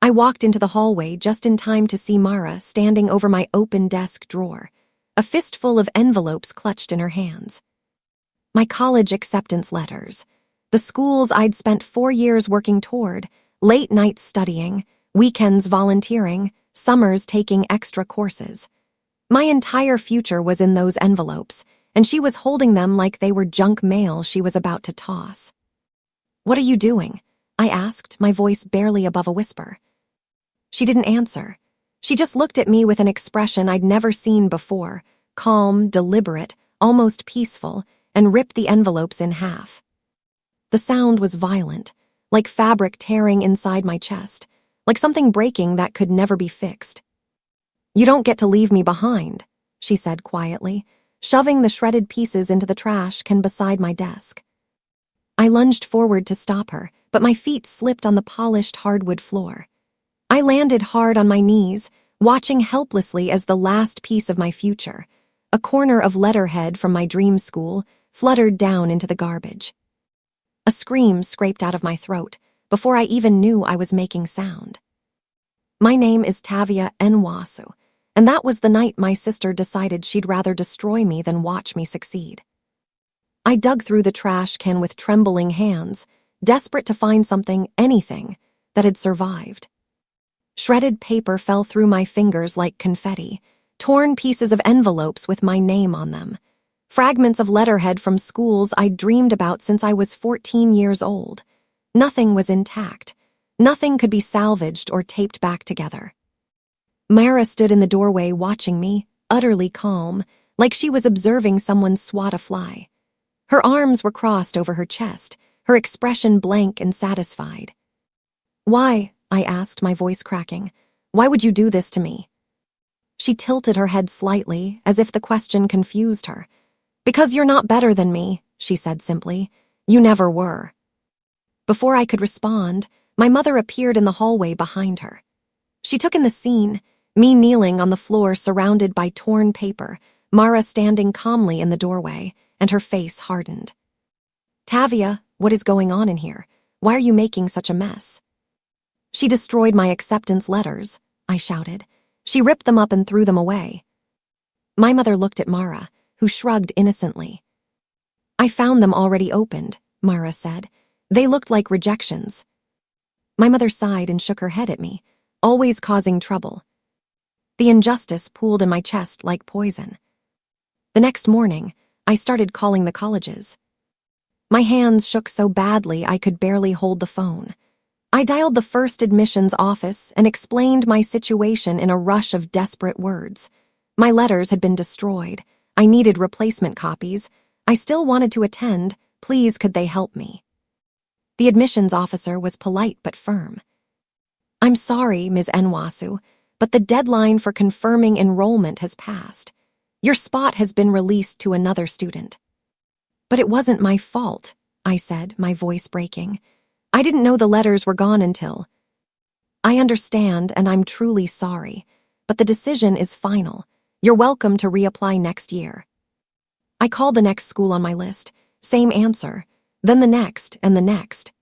I walked into the hallway just in time to see Mara standing over my open desk drawer, a fistful of envelopes clutched in her hands. My college acceptance letters, the schools I'd spent 4 years working toward, late nights studying, weekends volunteering, summers taking extra courses. My entire future was in those envelopes, and she was holding them like they were junk mail she was about to toss. "What are you doing?" I asked, my voice barely above a whisper. She didn't answer. She just looked at me with an expression I'd never seen before, calm, deliberate, almost peaceful, and ripped the envelopes in half. The sound was violent, like fabric tearing inside my chest, like something breaking that could never be fixed. "You don't get to leave me behind," she said quietly, shoving the shredded pieces into the trash can beside my desk. I lunged forward to stop her, but my feet slipped on the polished hardwood floor. I landed hard on my knees, watching helplessly as the last piece of my future, a corner of letterhead from my dream school, fluttered down into the garbage. A scream scraped out of my throat before I even knew I was making sound. My name is Tavia Nwasu, and that was the night my sister decided she'd rather destroy me than watch me succeed. I dug through the trash can with trembling hands, desperate to find something, anything, that had survived. Shredded paper fell through my fingers like confetti, torn pieces of envelopes with my name on them, fragments of letterhead from schools I'd dreamed about since I was 14 years old. Nothing was intact. Nothing could be salvaged or taped back together. Mara stood in the doorway watching me, utterly calm, like she was observing someone swat a fly. Her arms were crossed over her chest, her expression blank and satisfied. "Why?" I asked, my voice cracking. "Why would you do this to me?" She tilted her head slightly, as if the question confused her. "Because you're not better than me," she said simply. "You never were." Before I could respond, my mother appeared in the hallway behind her. She took in the scene, me kneeling on the floor surrounded by torn paper, Mara standing calmly in the doorway, and her face hardened. "Tavia, what is going on in here? Why are you making such a mess?" "She destroyed my acceptance letters," I shouted. "She ripped them up and threw them away." My mother looked at Mara, who shrugged innocently. "I found them already opened," Mara said. "They looked like rejections." My mother sighed and shook her head at me, always causing trouble. The injustice pooled in my chest like poison. The next morning, I started calling the colleges. My hands shook so badly I could barely hold the phone. I dialed the first admissions office and explained my situation in a rush of desperate words. My letters had been destroyed. I needed replacement copies. I still wanted to attend. Please, could they help me? The admissions officer was polite but firm. "I'm sorry, Ms. Nwasu, but the deadline for confirming enrollment has passed. Your spot has been released to another student." "But it wasn't my fault," I said, my voice breaking. "I didn't know the letters were gone until—" "I understand, and I'm truly sorry, but the decision is final. You're welcome to reapply next year." I called the next school on my list. Same answer. Then the next and the next.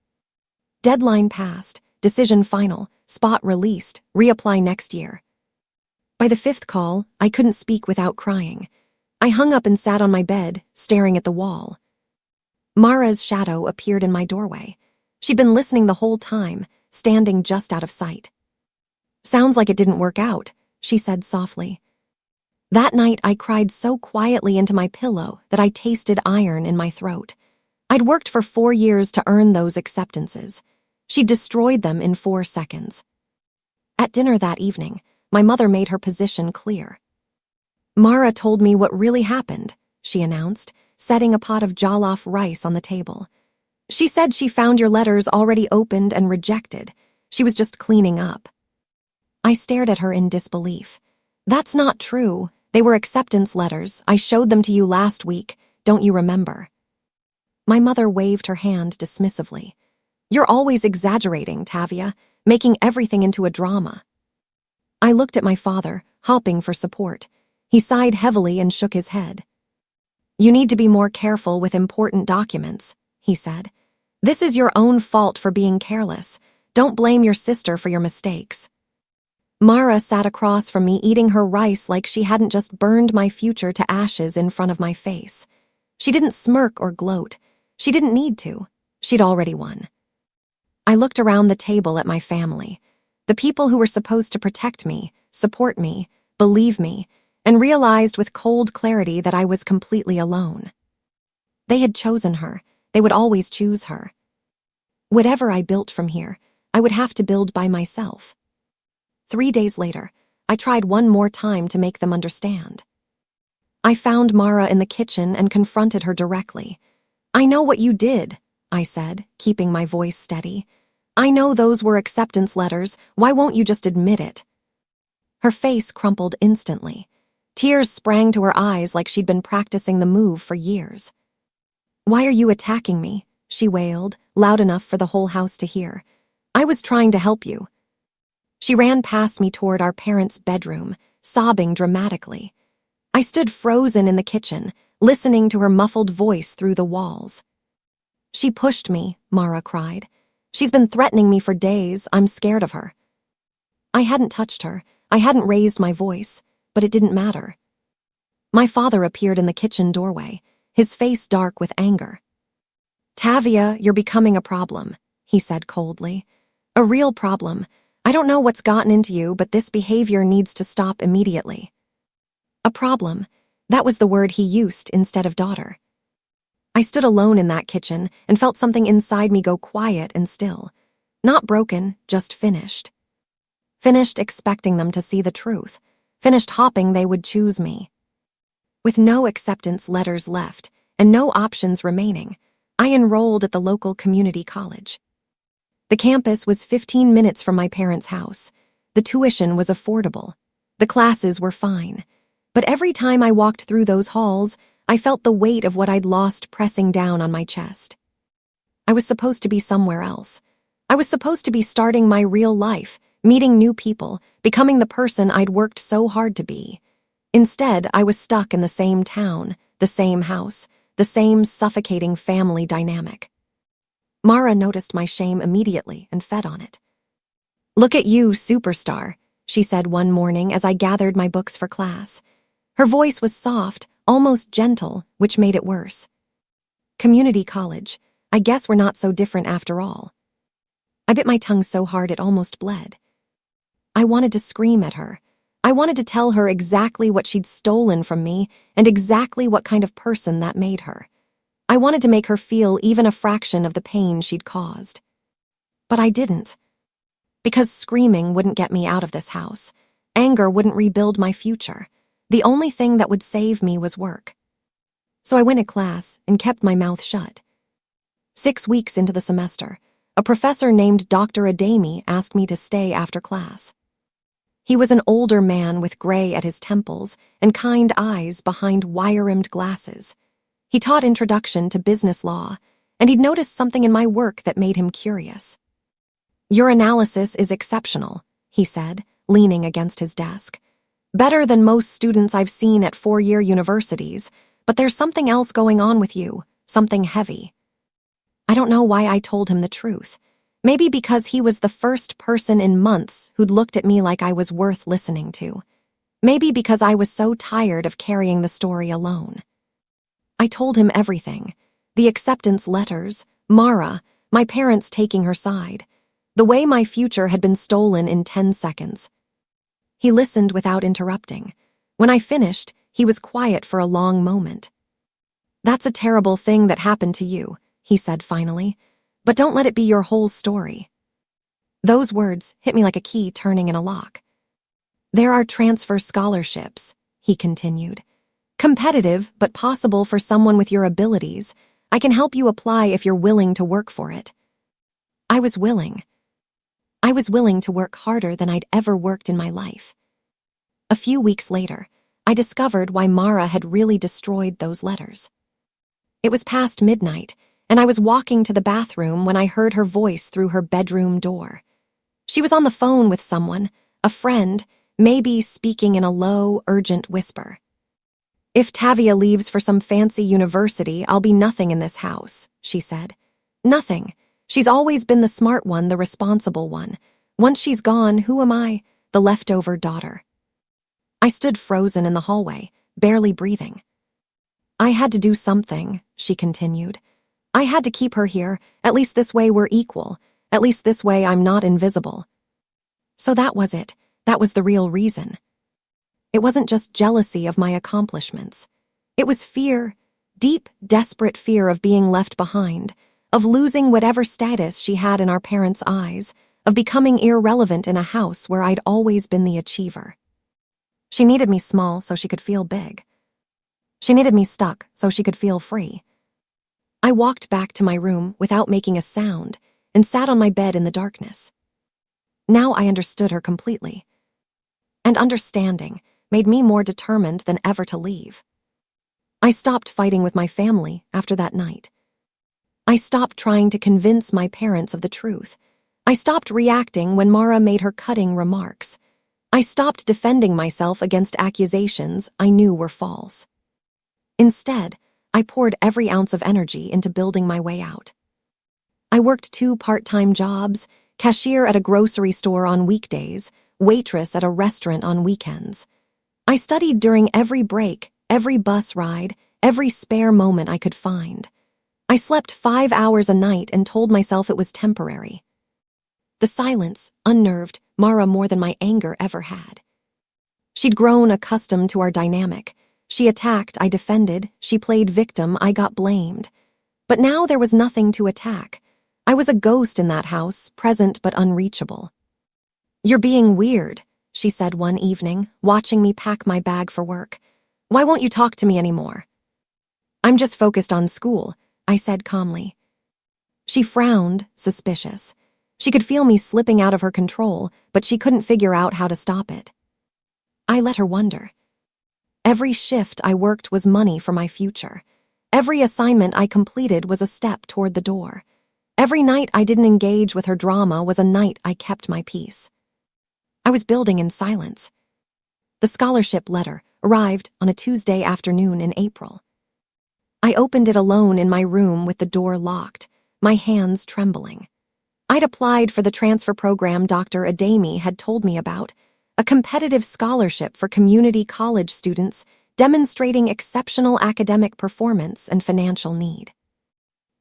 Deadline passed, decision final, spot released, reapply next year. By the 5th call, I couldn't speak without crying. I hung up and sat on my bed, staring at the wall. Mara's shadow appeared in my doorway. She'd been listening the whole time, standing just out of sight. "Sounds like it didn't work out," she said softly. That night, I cried so quietly into my pillow that I tasted iron in my throat. I'd worked for 4 years to earn those acceptances. She destroyed them in 4 seconds. At dinner that evening, my mother made her position clear. "Mara told me what really happened," she announced, setting a pot of jollof rice on the table. "She said she found your letters already opened and rejected. She was just cleaning up." I stared at her in disbelief. "That's not true. They were acceptance letters. I showed them to you last week. Don't you remember?" My mother waved her hand dismissively. "You're always exaggerating, Tavia, making everything into a drama." I looked at my father, hopping for support. He sighed heavily and shook his head. "You need to be more careful with important documents," he said. "This is your own fault for being careless. Don't blame your sister for your mistakes. Mara sat across from me eating her rice like she hadn't just burned my future to ashes in front of my face. She didn't smirk or gloat. She didn't need to. She'd already won. I looked around the table at my family, the people who were supposed to protect me, support me, believe me, and realized with cold clarity that I was completely alone. They had chosen her. They would always choose her. Whatever I built from here, I would have to build by myself. 3 days later, I tried one more time to make them understand. I found Mara in the kitchen and confronted her directly. "I know what you did," I said, keeping my voice steady. "I know those were acceptance letters. Why won't you just admit it?" Her face crumpled instantly. Tears sprang to her eyes like she'd been practicing the move for years. "Why are you attacking me?" she wailed, loud enough for the whole house to hear. "I was trying to help you." She ran past me toward our parents' bedroom, sobbing dramatically. I stood frozen in the kitchen, listening to her muffled voice through the walls. "She pushed me," Mara cried. "She's been threatening me for days. I'm scared of her." I hadn't touched her. I hadn't raised my voice, but it didn't matter. My father appeared in the kitchen doorway, his face dark with anger. "Tavia, you're becoming a problem," he said coldly. "A real problem. I don't know what's gotten into you, but this behavior needs to stop immediately." A problem. That was the word he used instead of daughter. I stood alone in that kitchen and felt something inside me go quiet and still. Not broken, just finished. Finished expecting them to see the truth. Finished hoping they would choose me. With no acceptance letters left and no options remaining, I enrolled at the local community college. The campus was 15 minutes from my parents' house. The tuition was affordable. The classes were fine. But every time I walked through those halls, I felt the weight of what I'd lost pressing down on my chest. I was supposed to be somewhere else. I was supposed to be starting my real life, meeting new people, becoming the person I'd worked so hard to be. Instead, I was stuck in the same town, the same house, the same suffocating family dynamic. Mara noticed my shame immediately and fed on it. "Look at you, superstar," she said one morning as I gathered my books for class. Her voice was soft, almost gentle, which made it worse. "Community college. I guess we're not so different after all." I bit my tongue so hard it almost bled. I wanted to scream at her. I wanted to tell her exactly what she'd stolen from me and exactly what kind of person that made her. I wanted to make her feel even a fraction of the pain she'd caused. But I didn't. Because screaming wouldn't get me out of this house. Anger wouldn't rebuild my future. The only thing that would save me was work. So I went to class and kept my mouth shut. 6 weeks into the semester, a professor named Dr. Adami asked me to stay after class. He was an older man with gray at his temples and kind eyes behind wire-rimmed glasses. He taught introduction to business law, and he'd noticed something in my work that made him curious. "Your analysis is exceptional," he said, leaning against his desk. "Better than most students I've seen at four-year universities, but there's something else going on with you, something heavy." I don't know why I told him the truth. Maybe because he was the first person in months who'd looked at me like I was worth listening to. Maybe because I was so tired of carrying the story alone. I told him everything. The acceptance letters, Mara, my parents taking her side, the way my future had been stolen in 10 seconds. He listened without interrupting. When I finished, he was quiet for a long moment. "That's a terrible thing that happened to you," he said finally, "but don't let it be your whole story." Those words hit me like a key turning in a lock. "There are transfer scholarships," he continued. "Competitive, but possible for someone with your abilities. I can help you apply if you're willing to work for it." I was willing. I was willing to work harder than I'd ever worked in my life. A few weeks later, I discovered why Mara had really destroyed those letters. It was past midnight, and I was walking to the bathroom when I heard her voice through her bedroom door. She was on the phone with someone, a friend, maybe speaking in a low, urgent whisper. "If Tavia leaves for some fancy university, I'll be nothing in this house," she said. "Nothing. She's always been the smart one, the responsible one. Once she's gone, who am I? The leftover daughter. I stood frozen in the hallway, barely breathing. I had to do something, she continued. I had to keep her here. At least this way we're equal. At least this way I'm not invisible. So that was it. That was the real reason. It wasn't just jealousy of my accomplishments. It was fear, deep, desperate fear of being left behind, of losing whatever status she had in our parents' eyes, of becoming irrelevant in a house where I'd always been the achiever. She needed me small so she could feel big. She needed me stuck so she could feel free. I walked back to my room without making a sound and sat on my bed in the darkness. Now I understood her completely. And understanding made me more determined than ever to leave. I stopped fighting with my family after that night. I stopped trying to convince my parents of the truth. I stopped reacting when Mara made her cutting remarks. I stopped defending myself against accusations I knew were false. Instead, I poured every ounce of energy into building my way out. I worked 2 part-time jobs, cashier at a grocery store on weekdays, waitress at a restaurant on weekends. I studied during every break, every bus ride, every spare moment I could find. I slept 5 hours a night and told myself it was temporary. The silence unnerved Mara more than my anger ever had. She'd grown accustomed to our dynamic. She attacked, I defended. She played victim, I got blamed. But now there was nothing to attack. I was a ghost in that house, present but unreachable. "You're being weird," she said one evening, watching me pack my bag for work. "Why won't you talk to me anymore?" "I'm just focused on school," I said calmly. She frowned, suspicious. She could feel me slipping out of her control, but she couldn't figure out how to stop it. I let her wonder. Every shift I worked was money for my future. Every assignment I completed was a step toward the door. Every night I didn't engage with her drama was a night I kept my peace. I was building in silence. The scholarship letter arrived on a Tuesday afternoon in April. I opened it alone in my room with the door locked, my hands trembling. I'd applied for the transfer program Dr. Ademi had told me about, a competitive scholarship for community college students demonstrating exceptional academic performance and financial need.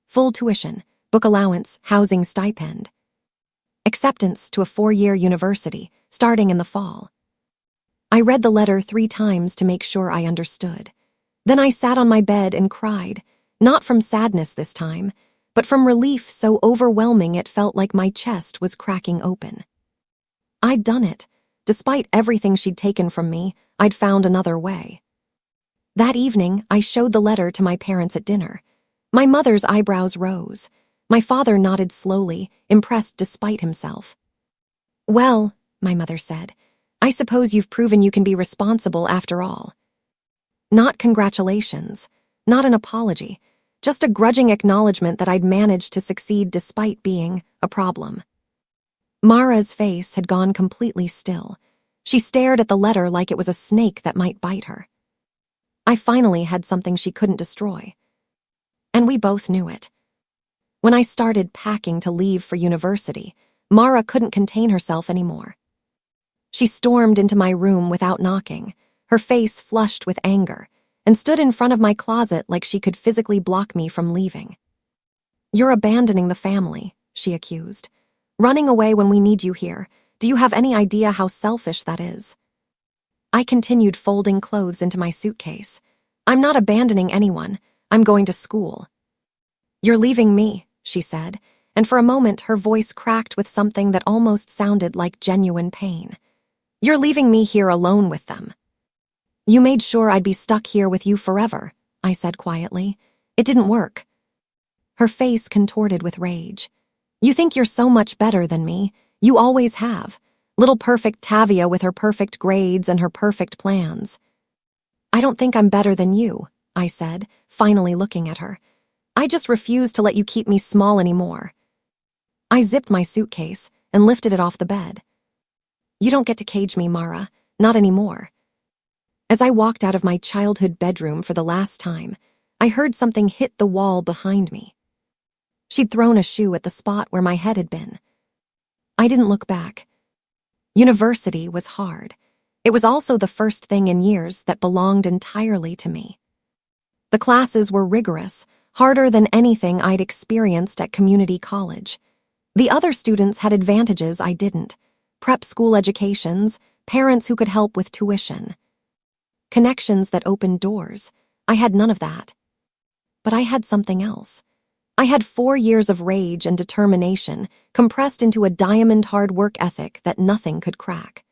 Full tuition, book allowance, housing stipend. Acceptance to a 4-year university, starting in the fall. I read the letter 3 times to make sure I understood. Then I sat on my bed and cried, not from sadness this time, but from relief so overwhelming it felt like my chest was cracking open. I'd done it. Despite everything she'd taken from me, I'd found another way. That evening, I showed the letter to my parents at dinner. My mother's eyebrows rose. My father nodded slowly, impressed despite himself. "Well," my mother said, "I suppose you've proven you can be responsible after all." Not congratulations, not an apology, just a grudging acknowledgement that I'd managed to succeed despite being a problem. Mara's face had gone completely still. She stared at the letter like it was a snake that might bite her. I finally had something she couldn't destroy. And we both knew it. When I started packing to leave for university, Mara couldn't contain herself anymore. She stormed into my room without knocking, her face flushed with anger, and stood in front of my closet like she could physically block me from leaving. "You're abandoning the family," she accused. "Running away when we need you here. Do you have any idea how selfish that is?" I continued folding clothes into my suitcase. "I'm not abandoning anyone. I'm going to school." "You're leaving me," she said, and for a moment her voice cracked with something that almost sounded like genuine pain. "You're leaving me here alone with them." "You made sure I'd be stuck here with you forever," I said quietly. "It didn't work." Her face contorted with rage. "You think you're so much better than me. You always have. Little perfect Tavia with her perfect grades and her perfect plans." "I don't think I'm better than you," I said, finally looking at her. "I just refuse to let you keep me small anymore." I zipped my suitcase and lifted it off the bed. "You don't get to cage me, Mara. Not anymore." As I walked out of my childhood bedroom for the last time, I heard something hit the wall behind me. She'd thrown a shoe at the spot where my head had been. I didn't look back. University was hard. It was also the first thing in years that belonged entirely to me. The classes were rigorous, harder than anything I'd experienced at community college. The other students had advantages I didn't: prep school educations, parents who could help with tuition, connections that opened doors. I had none of that. But I had something else. I had 4 years of rage and determination compressed into a diamond hard work ethic that nothing could crack.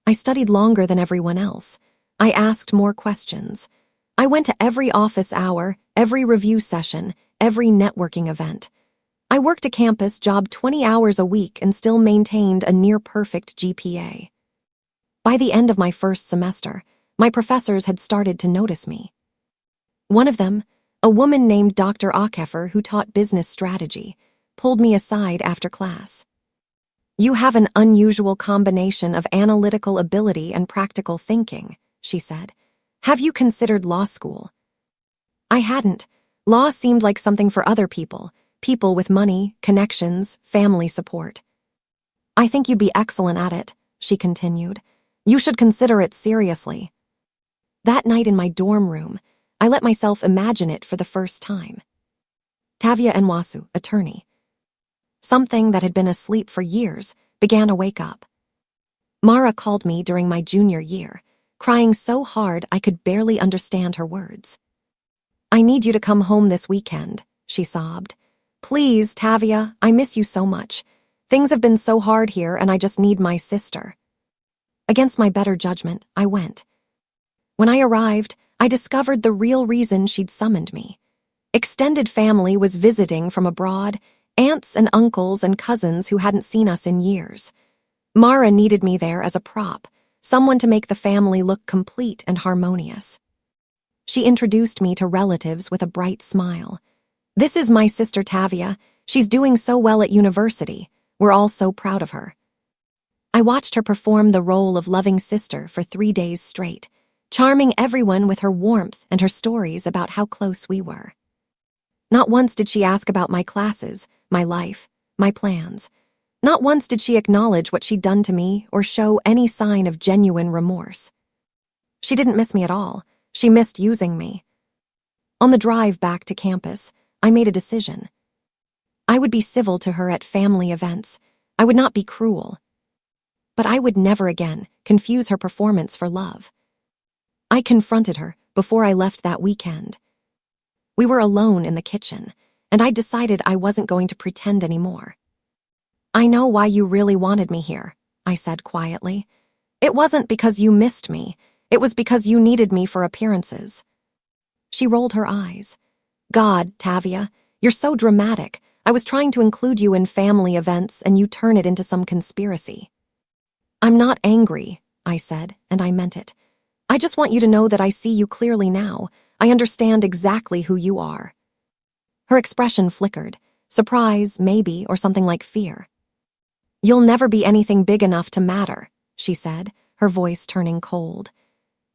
I studied longer than everyone else. I asked more questions. I went to every office hour, every review session, every networking event. I worked a campus job 20 hours a week and still maintained a near-perfect GPA. By the end of my first semester, my professors had started to notice me. One of them, a woman named Dr. Akefer, who taught business strategy, pulled me aside after class. "You have an unusual combination of analytical ability and practical thinking," she said. "Have you considered law school?" I hadn't. Law seemed like something for other people with money, connections, family support. "I think you'd be excellent at it," she continued. "You should consider it seriously." That night in my dorm room, I let myself imagine it for the first time. Tavia Nwasu, attorney. Something that had been asleep for years began to wake up. Mara called me during my junior year, crying so hard I could barely understand her words. "I need you to come home this weekend," she sobbed. "Please, Tavia, I miss you so much. Things have been so hard here and I just need my sister." Against my better judgment, I went. When I arrived, I discovered the real reason she'd summoned me. Extended family was visiting from abroad, aunts and uncles and cousins who hadn't seen us in years. Mara needed me there as a prop, someone to make the family look complete and harmonious. She introduced me to relatives with a bright smile. "This is my sister Tavia. She's doing so well at university. We're all so proud of her." I watched her perform the role of loving sister for 3 days straight, charming everyone with her warmth and her stories about how close we were. Not once did she ask about my classes, my life, my plans. Not once did she acknowledge what she'd done to me or show any sign of genuine remorse. She didn't miss me at all. She missed using me. On the drive back to campus, I made a decision. I would be civil to her at family events. I would not be cruel. But I would never again confuse her performance for love. I confronted her before I left that weekend. We were alone in the kitchen, and I decided I wasn't going to pretend anymore. "I know why you really wanted me here," I said quietly. "It wasn't because you missed me. It was because you needed me for appearances." She rolled her eyes. "God, Tavia, you're so dramatic. I was trying to include you in family events and you turn it into some conspiracy." "I'm not angry," I said, and I meant it. "I just want you to know that I see you clearly now. I understand exactly who you are." Her expression flickered. Surprise, maybe, or something like fear. "You'll never be anything big enough to matter," she said, her voice turning cold.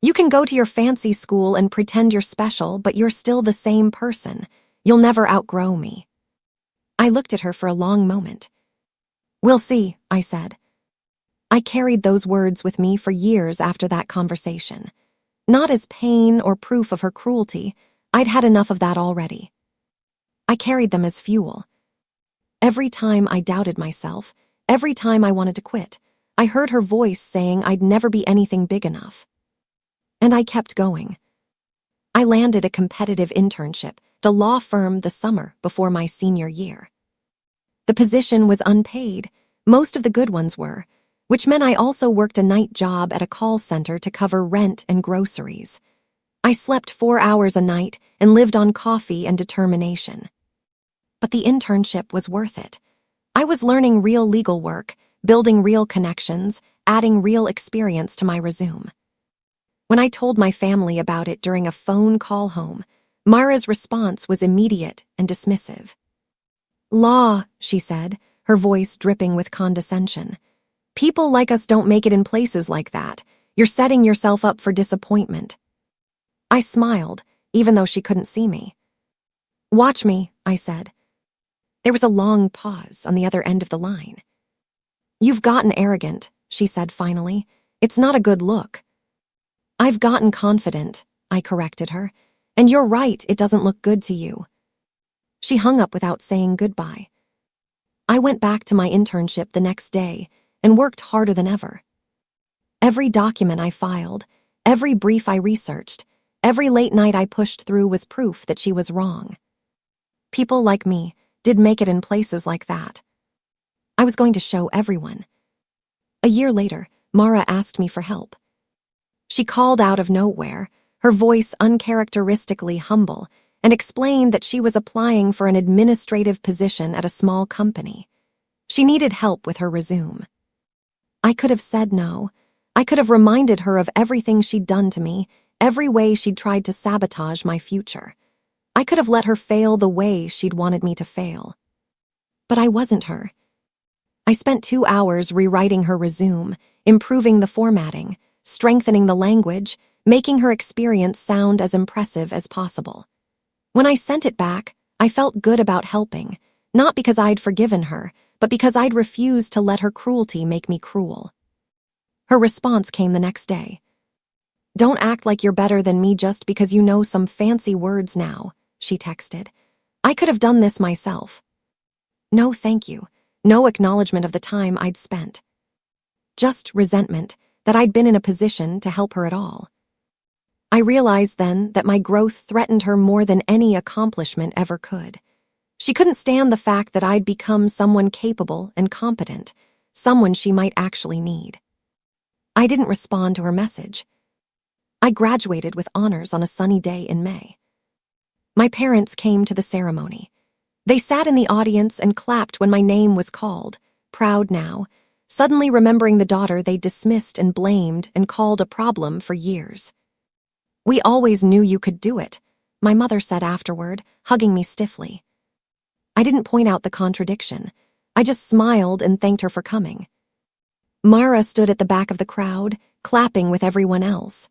"You can go to your fancy school and pretend you're special, but you're still the same person. You'll never outgrow me." I looked at her for a long moment. "We'll see," I said. I carried those words with me for years after that conversation. Not as pain or proof of her cruelty. I'd had enough of that already. I carried them as fuel. Every time I doubted myself, every time I wanted to quit, I heard her voice saying I'd never be anything big enough. And I kept going. I landed a competitive internship at a law firm the summer before my senior year. The position was unpaid. Most of the good ones were, which meant I also worked a night job at a call center to cover rent and groceries. I slept 4 hours a night and lived on coffee and determination. But the internship was worth it. I was learning real legal work, building real connections, adding real experience to my resume. When I told my family about it during a phone call home, Mara's response was immediate and dismissive. "Law," she said, her voice dripping with condescension. "People like us don't make it in places like that. You're setting yourself up for disappointment." I smiled, even though she couldn't see me. "Watch me," I said. There was a long pause on the other end of the line. "You've gotten arrogant," she said finally. "It's not a good look." "I've gotten confident," I corrected her. "And you're right, it doesn't look good to you." She hung up without saying goodbye. I went back to my internship the next day and worked harder than ever. Every document I filed, every brief I researched, every late night I pushed through was proof that she was wrong. People like me did make it in places like that. I was going to show everyone. A year later, Mara asked me for help. She called out of nowhere, her voice uncharacteristically humble, and explained that she was applying for an administrative position at a small company. She needed help with her resume. I could have said no. I could have reminded her of everything she'd done to me, every way she'd tried to sabotage my future. I could have let her fail the way she'd wanted me to fail. But I wasn't her. I spent 2 hours rewriting her resume, improving the formatting, strengthening the language, making her experience sound as impressive as possible. When I sent it back, I felt good about helping, not because I'd forgiven her, but because I'd refused to let her cruelty make me cruel. Her response came the next day. "Don't act like you're better than me just because you know some fancy words now," she texted. "I could have done this myself." No thank you, no acknowledgement of the time I'd spent. Just resentment that I'd been in a position to help her at all. I realized then that my growth threatened her more than any accomplishment ever could. She couldn't stand the fact that I'd become someone capable and competent, someone she might actually need. I didn't respond to her message. I graduated with honors on a sunny day in May. My parents came to the ceremony. They sat in the audience and clapped when my name was called, proud now, suddenly remembering the daughter they dismissed and blamed and called a problem for years. "We always knew you could do it," my mother said afterward, hugging me stiffly. I didn't point out the contradiction. I just smiled and thanked her for coming. Mara stood at the back of the crowd, clapping with everyone else.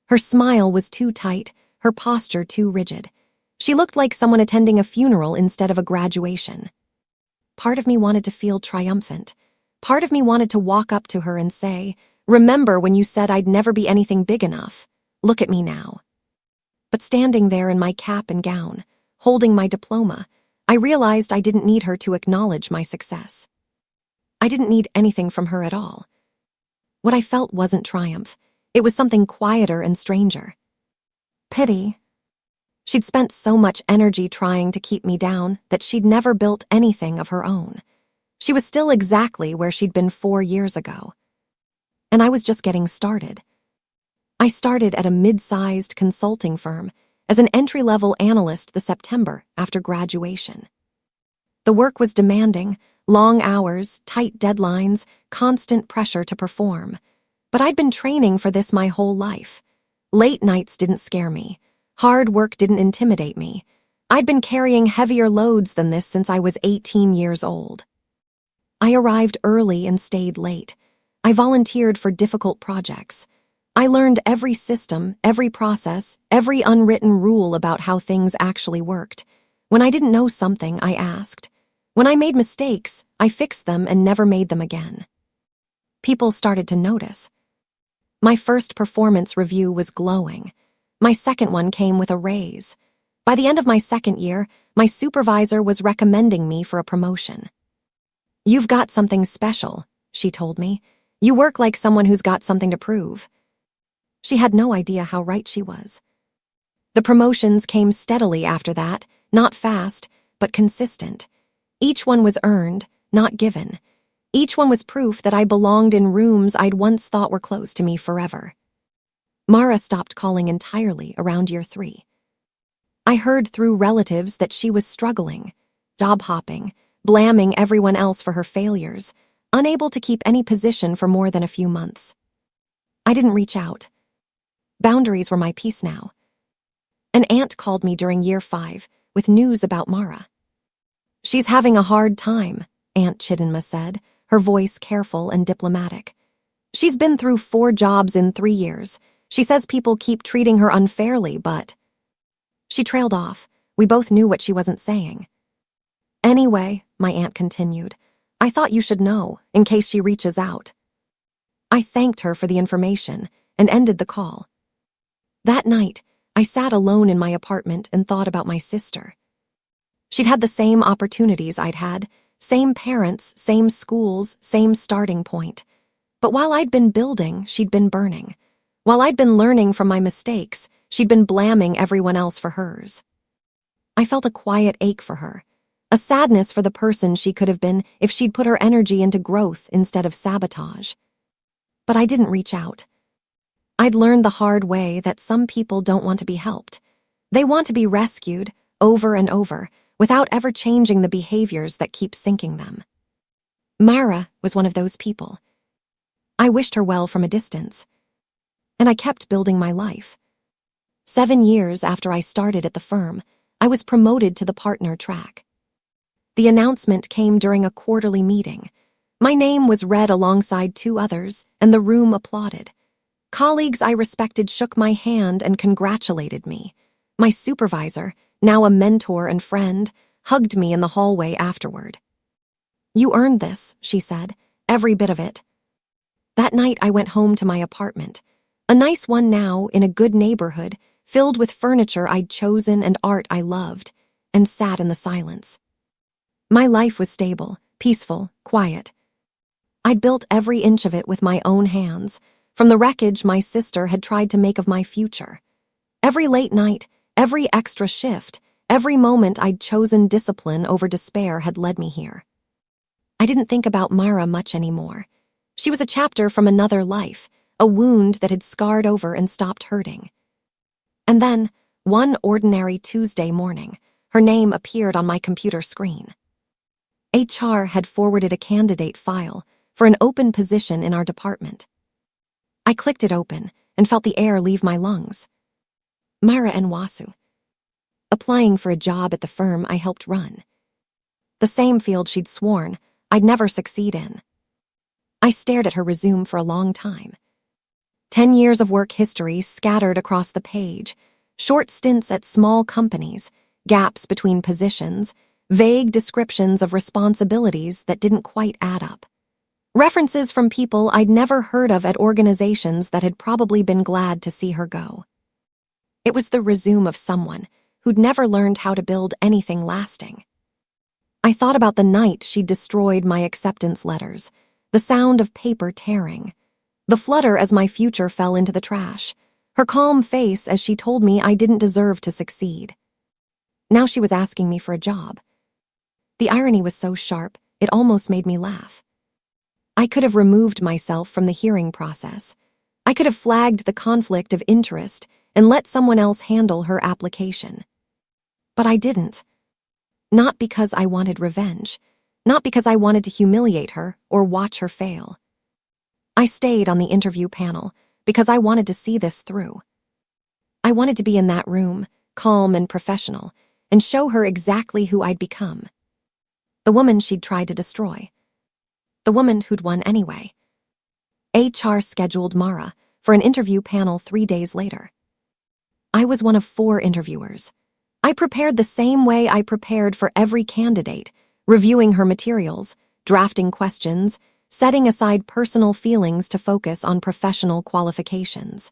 Her smile was too tight, her posture too rigid. She looked like someone attending a funeral instead of a graduation. Part of me wanted to feel triumphant. Part of me wanted to walk up to her and say, "Remember when you said I'd never be anything big enough? Look at me now." But standing there in my cap and gown, holding my diploma, I realized I didn't need her to acknowledge my success. I didn't need anything from her at all. What I felt wasn't triumph. It was something quieter and stranger. Pity. She'd spent so much energy trying to keep me down that she'd never built anything of her own. She was still exactly where she'd been 4 years ago. And I was just getting started. I started at a mid-sized consulting firm as an entry-level analyst the September after graduation. The work was demanding, long hours, tight deadlines, constant pressure to perform. But I'd been training for this my whole life. Late nights didn't scare me. Hard work didn't intimidate me. I'd been carrying heavier loads than this since I was 18 years old. I arrived early and stayed late. I volunteered for difficult projects. I learned every system, every process, every unwritten rule about how things actually worked. When I didn't know something, I asked. When I made mistakes, I fixed them and never made them again. People started to notice. My first performance review was glowing. My second one came with a raise. By the end of my second year, my supervisor was recommending me for a promotion. "You've got something special," she told me. "You work like someone who's got something to prove." She had no idea how right she was. The promotions came steadily after that, not fast, but consistent. Each one was earned, not given. Each one was proof that I belonged in rooms I'd once thought were close to me forever. Mara stopped calling entirely around year 3. I heard through relatives that she was struggling, job hopping, blaming everyone else for her failures, unable to keep any position for more than a few months. I didn't reach out. Boundaries were my peace now. An aunt called me during year 5 with news about Mara. "She's having a hard time," Aunt Chidinma said, her voice careful and diplomatic. "She's been through 4 jobs in 3 years. She says people keep treating her unfairly, but..." She trailed off. We both knew what she wasn't saying. Anyway, my aunt continued, I thought you should know, in case she reaches out. I thanked her for the information and ended the call. That night, I sat alone in my apartment and thought about my sister. She'd had the same opportunities I'd had, same parents, same schools, same starting point. But while I'd been building, she'd been burning. While I'd been learning from my mistakes, she'd been blaming everyone else for hers. I felt a quiet ache for her, a sadness for the person she could have been if she'd put her energy into growth instead of sabotage. But I didn't reach out. I'd learned the hard way that some people don't want to be helped. They want to be rescued, over and over, without ever changing the behaviors that keep sinking them. Mara was one of those people. I wished her well from a distance. And I kept building my life. 7 years after I started at the firm, I was promoted to the partner track. The announcement came during a quarterly meeting. My name was read alongside 2 others, and the room applauded. Colleagues I respected shook my hand and congratulated me. My supervisor, now a mentor and friend, hugged me in the hallway afterward. You earned this, she said, every bit of it. That night I went home to my apartment, a nice one now in a good neighborhood, filled with furniture I'd chosen and art I loved, and sat in the silence. My life was stable, peaceful, quiet. I'd built every inch of it with my own hands, from the wreckage my sister had tried to make of my future. Every late night, every extra shift, every moment I'd chosen discipline over despair had led me here. I didn't think about Mara much anymore. She was a chapter from another life, a wound that had scarred over and stopped hurting. And then, one ordinary Tuesday morning, her name appeared on my computer screen. HR had forwarded a candidate file for an open position in our department. I clicked it open and felt the air leave my lungs. Mara Nwasu. Applying for a job at the firm I helped run. The same field she'd sworn I'd never succeed in. I stared at her resume for a long time. 10 years of work history scattered across the page, short stints at small companies, gaps between positions, vague descriptions of responsibilities that didn't quite add up. References from people I'd never heard of at organizations that had probably been glad to see her go. It was the resume of someone who'd never learned how to build anything lasting. I thought about the night she'd destroyed my acceptance letters, the sound of paper tearing, the flutter as my future fell into the trash, her calm face as she told me I didn't deserve to succeed. Now she was asking me for a job. The irony was so sharp, it almost made me laugh. I could have removed myself from the hearing process. I could have flagged the conflict of interest and let someone else handle her application. But I didn't. Not because I wanted revenge, not because I wanted to humiliate her or watch her fail. I stayed on the interview panel because I wanted to see this through. I wanted to be in that room, calm and professional, and show her exactly who I'd become. The woman she'd tried to destroy. The woman who'd won anyway. HR scheduled Mara for an interview panel 3 days later. I was one of 4 interviewers. I prepared the same way I prepared for every candidate, reviewing her materials, drafting questions, setting aside personal feelings to focus on professional qualifications.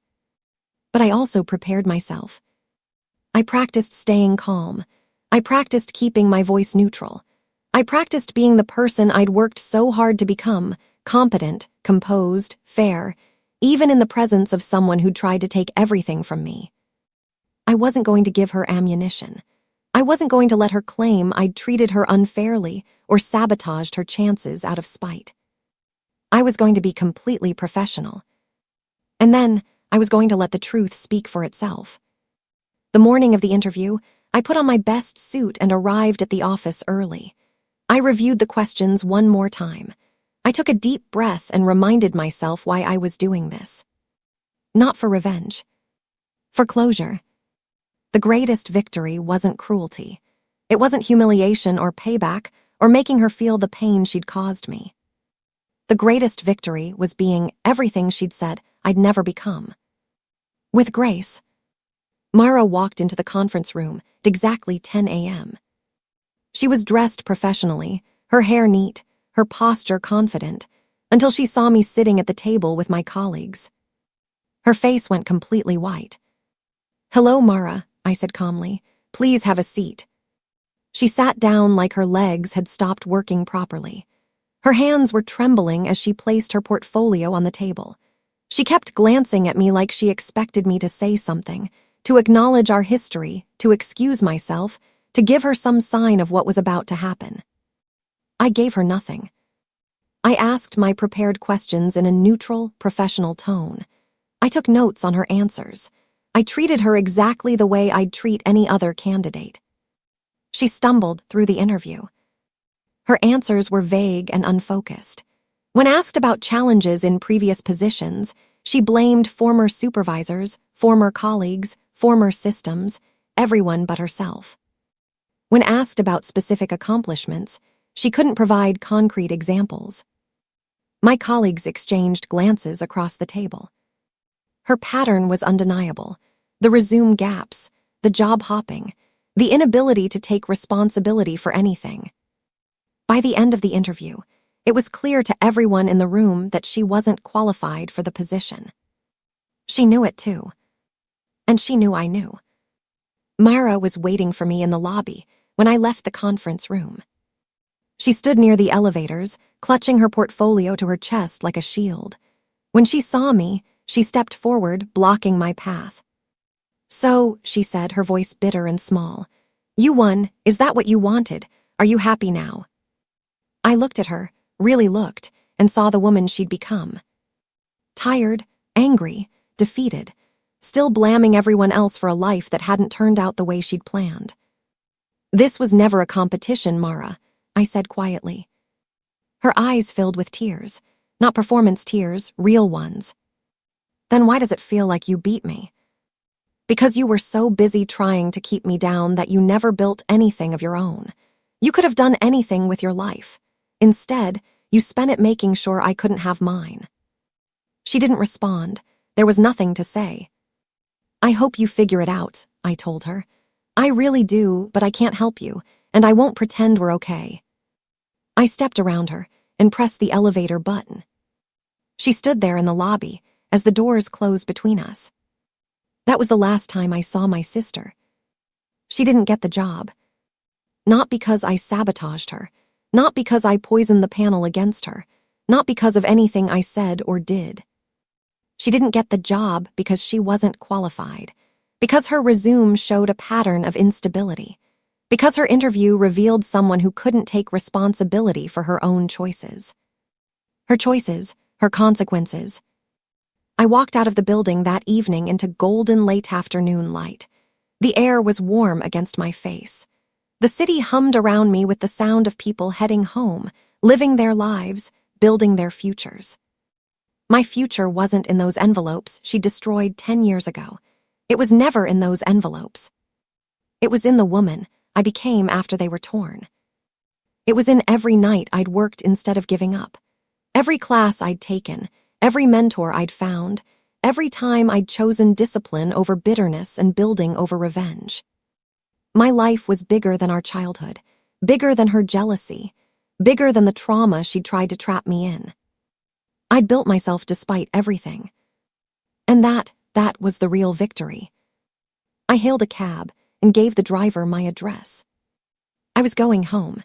But I also prepared myself. I practiced staying calm. I practiced keeping my voice neutral. I practiced being the person I'd worked so hard to become, competent, composed, fair, even in the presence of someone who'd tried to take everything from me. I wasn't going to give her ammunition. I wasn't going to let her claim I'd treated her unfairly or sabotaged her chances out of spite. I was going to be completely professional. And then I was going to let the truth speak for itself. The morning of the interview, I put on my best suit and arrived at the office early. I reviewed the questions one more time. I took a deep breath and reminded myself why I was doing this. Not for revenge. For closure. The greatest victory wasn't cruelty. It wasn't humiliation or payback or making her feel the pain she'd caused me. The greatest victory was being everything she'd said I'd never become. With grace. Mara walked into the conference room at exactly 10 a.m. She was dressed professionally, her hair neat, her posture confident, until she saw me sitting at the table with my colleagues. Her face went completely white. "Hello, Mara," I said calmly. "Please have a seat." She sat down like her legs had stopped working properly. Her hands were trembling as she placed her portfolio on the table. She kept glancing at me like she expected me to say something, to acknowledge our history, to excuse myself, to give her some sign of what was about to happen. I gave her nothing. I asked my prepared questions in a neutral, professional tone. I took notes on her answers. I treated her exactly the way I'd treat any other candidate. She stumbled through the interview. Her answers were vague and unfocused. When asked about challenges in previous positions, she blamed former supervisors, former colleagues, former systems, everyone but herself. When asked about specific accomplishments, she couldn't provide concrete examples. My colleagues exchanged glances across the table. Her pattern was undeniable. The resume gaps, the job hopping, the inability to take responsibility for anything. By the end of the interview, it was clear to everyone in the room that she wasn't qualified for the position. She knew it too. And she knew I knew. Mara was waiting for me in the lobby when I left the conference room. She stood near the elevators, clutching her portfolio to her chest like a shield. When she saw me, she stepped forward, blocking my path. "So," she said, her voice bitter and small, "you won. Is that what you wanted? Are you happy now?" I looked at her, really looked, and saw the woman she'd become. Tired, angry, defeated, still blaming everyone else for a life that hadn't turned out the way she'd planned. "This was never a competition, Mara," I said quietly. Her eyes filled with tears, not performance tears, real ones. "Then why does it feel like you beat me?" "Because you were so busy trying to keep me down that you never built anything of your own. You could have done anything with your life. Instead, you spent it making sure I couldn't have mine." She didn't respond. There was nothing to say. "I hope you figure it out," I told her. "I really do, but I can't help you, and I won't pretend we're okay." I stepped around her and pressed the elevator button. She stood there in the lobby as the doors closed between us. That was the last time I saw my sister. She didn't get the job. Not because I sabotaged her, not because I poisoned the panel against her, not because of anything I said or did. She didn't get the job because she wasn't qualified, because her resume showed a pattern of instability, because her interview revealed someone who couldn't take responsibility for her own choices. Her choices, her consequences. I walked out of the building that evening into golden late afternoon light. The air was warm against my face. The city hummed around me with the sound of people heading home, living their lives, building their futures. My future wasn't in those envelopes she destroyed 10 years ago. It was never in those envelopes. It was in the woman I became after they were torn. It was in every night I'd worked instead of giving up, every class I'd taken, every mentor I'd found, every time I'd chosen discipline over bitterness and building over revenge. My life was bigger than our childhood, bigger than her jealousy, bigger than the trauma she'd tried to trap me in. I'd built myself despite everything. And that was the real victory. I hailed a cab and gave the driver my address. I was going home.